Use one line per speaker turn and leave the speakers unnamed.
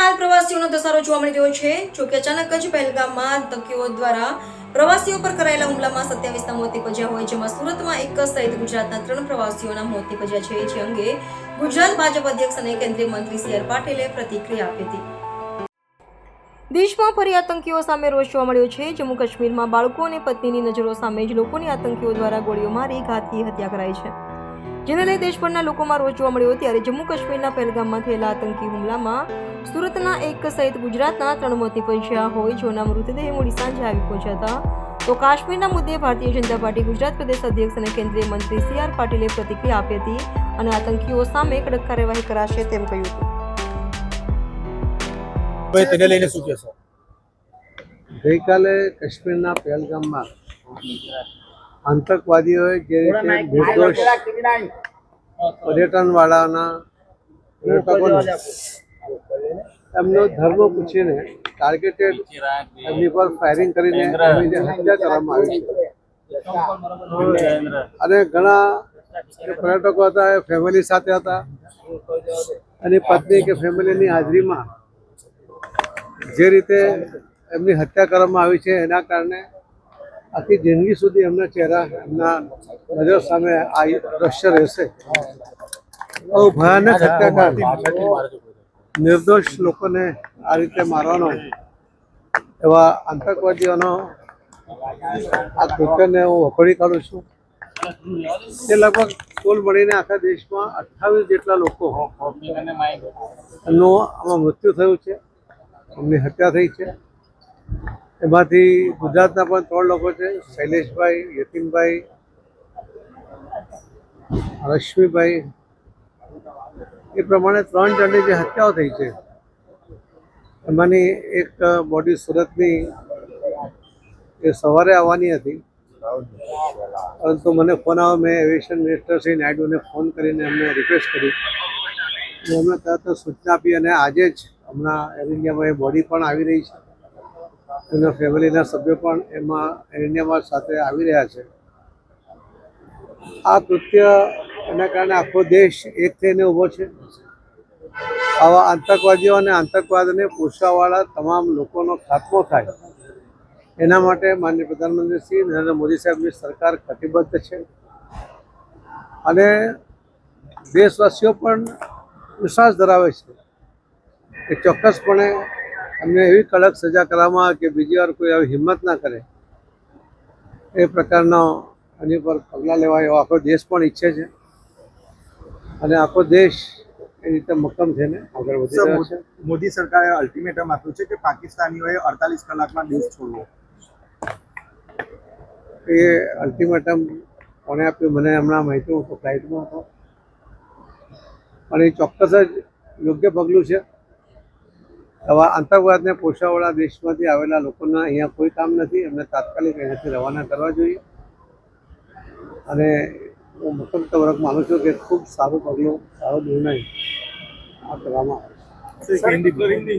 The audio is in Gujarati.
હાલ પ્રવાસીઓનો ધસારો જોવા મળી રહ્યો છે। જો કે અચાનક જ પહેલગામમાં આતંકીઓ દ્વારા પ્રવાસીઓ પર કરાયેલા હુમલામાં 27ના મોત નીપજ્યા હોય, જેમાં સુરતમાં એક સહિત ગુજરાતના 3 પ્રવાસીઓના મોત નીપજ્યા છે। જે અંગે ગુજરાત ભાજપ અધ્યક્ષ અને કેન્દ્રીય મંત્રી સી આર પાટીલે પ્રતિક્રિયા આપી હતી। દેશમાં ફરી આતંકીઓ સામે રોષ જોવા મળ્યો છે। જમ્મુ કાશ્મીરમાં બાળકો અને પત્નીની નજરો સામે જ લોકોની આતંકીઓ દ્વારા ગોળીઓ મારી ઘાતકી હત્યા કરાઈ છે, જેને લઈ દેશભરના લોકોમાં રોષ જોવા મળ્યો। ત્યારે જમ્મુ કાશ્મીરના પહેલગામમાં થયેલા આતંકી હુમલામાં સુરતના એક સહિત ગુજરાતના 3 મોત નીપજ્યા હોય, જેઓના મૃતદેહ મોડી સાંજે આવી પહોંચ્યા હતા। તો કાશ્મીરના મુદ્દે ભારતીય જનતા પાર્ટી ગુજરાત પ્રદેશ અધ્યક્ષ અને કેન્દ્રીય મંત્રી સી આર પાટીલે પ્રતિક્રિયા આપી હતી અને આતંકીઓ સામે કડક કાર્યવાહી કરાશે તેમ કહ્યું હતું।
તેને લઈને શું કહેશો?
ગઈકાલે કાશ્મીરના પહેલગામમાં આતંકવાદીઓએ જે રીતે નિર્દોષ પર્યટકોને એમનો ધર્મ પૂછીને ટાર્ગેટેડ એમની પર ફાયરિંગ કરીને એમની જે હત્યા કરવામાં આવી છે અને ઘણા પર્યટકો હતા એ ફેમિલી સાથે હતા, એની પત્ની કે ફેમિલીની હાજરીમાં જે રીતે એમની હત્યા કરવામાં આવી છે એના કારણે આખી જિંદગી સુધી એમના ચહેરા એમના નજર સામે આ દ્રશ્ય રહેશે। બહુ ભયાનક હત્યાકાંડ, નિર્દોષ લોકોને આ રીતે મારવાનો એવા આતંકવાદીઓનો આ કૃત્યને હું વખોડી કાઢું છું। તે લગભગ કુલ મળીને આખા દેશમાં 28 જેટલા લોકો એમનું આમાં મૃત્યુ થયું છે, એમની હત્યા થઈ છે। એમાંથી ગુજરાતના પણ 3 લોકો છે, શૈલેષભાઈ, યતીનભાઈ, રશ્મિભાઈ। એ પ્રમાણે 3 જણની જે હત્યાઓ થઈ છે એમાંની એક બોડી સુરતની એ સવારે આવવાની હતી, પરંતુ મને ફોન આવ્યો। મેં એવિએશન મિનિસ્ટર શ્રી નાયડુને ફોન કરીને એમને રિક્વેસ્ટ કરી અને એમને તરત સૂચના આપી અને આજે જ હમણાં એર ઇન્ડિયામાં એ બોડી પણ આવી રહી છે, એમના ફેમિલીના સભ્યો પણ એમાં એર ઇન્ડિયામાં સાથે આવી રહ્યા છે। આ કૃત્ય એના કારણે આખો દેશ એક થઈને ઊભો છે। આવા આતંકવાદીઓ અને આતંકવાદને પોષવાવાળા તમામ લોકોનો ખાત્મો થાય એના માટે માનનીય પ્રધાનમંત્રી શ્રી નરેન્દ્ર મોદી સાહેબની સરકાર કટિબદ્ધ છે અને દેશવાસીઓ પણ વિશ્વાસ ધરાવે છે કે ચોક્કસપણે એમને એવી કડક સજા કરવામાં આવે કે બીજી વાર કોઈ આવી હિંમત ના કરે। એ પ્રકારનો એની પર પગલાં લેવાય એવો આખો દેશ પણ ઈચ્છે છે અને આખો દેશ એ રીતે મક્કમ થઈને આગળ વધી રહ્યો છે।
મોદી સરકારે અલ્ટિમેટમ આપ્યું છે કે પાકિસ્તાનીઓએ 48 કલાકમાં દેશ છોડવો।
એ અલ્ટિમેટમ કોણે આપ્યું મને હમણાં માહિતી, હું તો ફ્લાઇટમાં હતો, પણ એ ચોક્કસ જ યોગ્ય પગલું છે। આવા આતંકવાદને પોષવાવાળા દેશમાંથી આવેલા લોકોના અહીંયા કોઈ કામ નથી, એમને તાત્કાલિક અહીંયાથી રવાના કરવા જોઈએ અને હું મક્કમતાપૂર્વક માનું છું કે ખૂબ સારું પગલું, સારો નિર્ણય આ કરવામાં આવે છે।